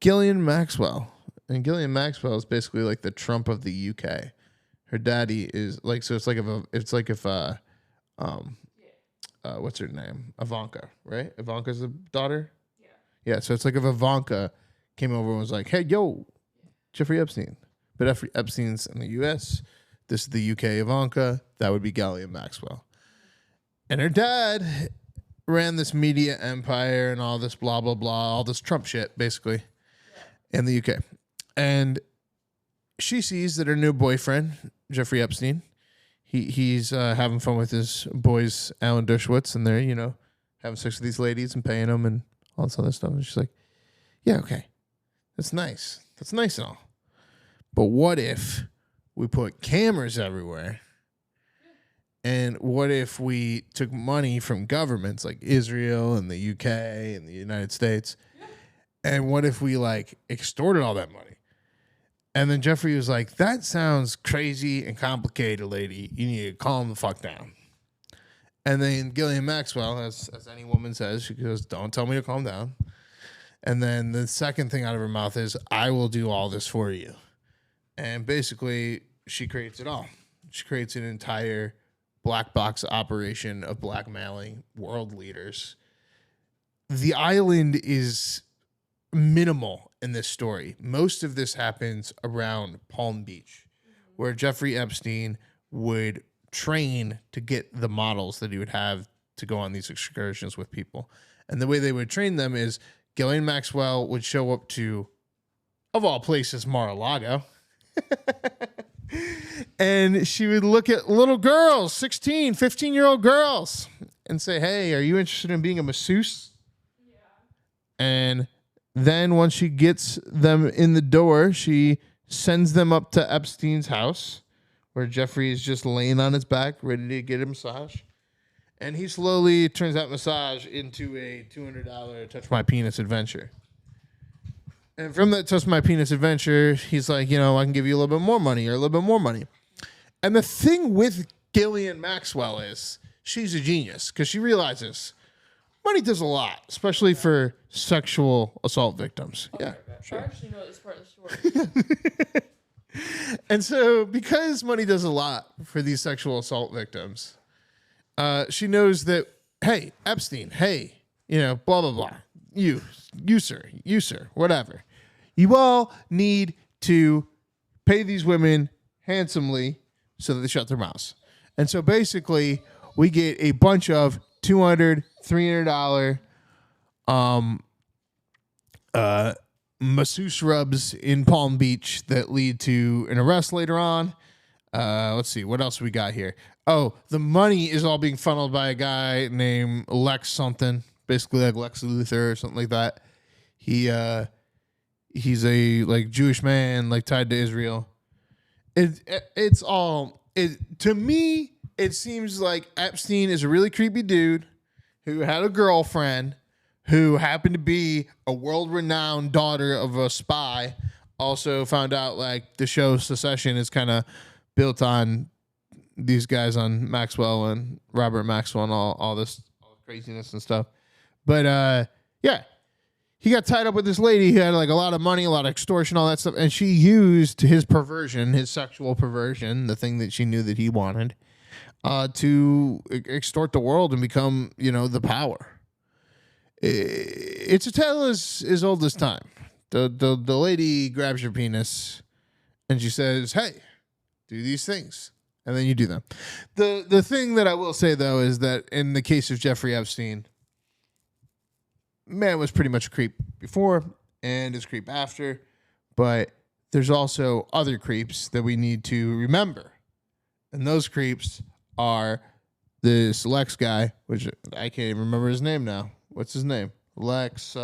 Ghislaine Maxwell. And Ghislaine Maxwell is basically like the Trump of the UK. Her daddy is like, so it's like if what's her name? Ivanka, right? Ivanka's the daughter? Yeah, so it's like if Ivanka came over and was like, hey, yo, Jeffrey Epstein. But Epstein's in the U.S. This is the UK Ivanka. That would be Ghislaine Maxwell. And her dad ran this media empire and all this blah, blah, blah, all this Trump shit, basically, in the UK. And she sees that her new boyfriend, Jeffrey Epstein, he's having fun with his boys, Alan Dershowitz, and they're, having sex with these ladies and paying them and all this other stuff. And she's like, yeah, okay. That's nice. That's nice and all. But what if we put cameras everywhere? And what if we took money from governments like Israel and the UK and the United States? And what if we extorted all that money? And then Jeffrey was like, that sounds crazy and complicated, lady. You need to calm the fuck down. And then Ghislaine Maxwell, as any woman says, she goes, don't tell me to calm down. And then the second thing out of her mouth is, I will do all this for you. And basically, she creates it all. She creates an entire black box operation of blackmailing world leaders. The island is minimal in this story. Most of this happens around Palm Beach, where Jeffrey Epstein would train to get the models that he would have to go on these excursions with people. And the way they would train them is Ghislaine Maxwell would show up to, of all places, Mar-a-Lago. And she would look at little girls, 16, 15-year-old girls, and say, hey, are you interested in being a masseuse? Yeah. And then once she gets them in the door, she sends them up to Epstein's house, where Jeffrey is just laying on his back, ready to get a massage. And he slowly turns that massage into a $200 touch my penis adventure. And from that touch my penis adventure, he's like, I can give you a little bit more money or a little bit more money. And the thing with Ghislaine Maxwell is she's a genius because she realizes money does a lot, especially for sexual assault victims. Okay, yeah, sure. I actually know this part of the story. And so because money does a lot for these sexual assault victims, she knows that, hey, Epstein, hey, blah, blah, blah. You sir, whatever. You all need to pay these women handsomely so that they shut their mouths. And so basically, we get a bunch of $200, $300 masseuse rubs in Palm Beach that lead to an arrest later on. Let's see, what else we got here? Oh, the money is all being funneled by a guy named Lex something, basically like Lex Luthor or something like that. He's a Jewish man tied to Israel. It's all to me. It seems like Epstein is a really creepy dude who had a girlfriend who happened to be a world-renowned daughter of a spy. Also found out the show Succession is kind of built on these guys on Maxwell and Robert Maxwell and all this craziness and stuff. But yeah, he got tied up with this lady who had a lot of money, a lot of extortion, all that stuff. And she used his perversion, his sexual perversion, the thing that she knew that he wanted, to extort the world and become, the power. It's a tale as old as time. The lady grabs your penis and she says, hey, do these things. And then you do them. The thing that I will say, though, is that in the case of Jeffrey Epstein, man was pretty much a creep before and is a creep after. But there's also other creeps that we need to remember. And those creeps are this Lex guy, which I can't even remember his name now. What's his name? Lux.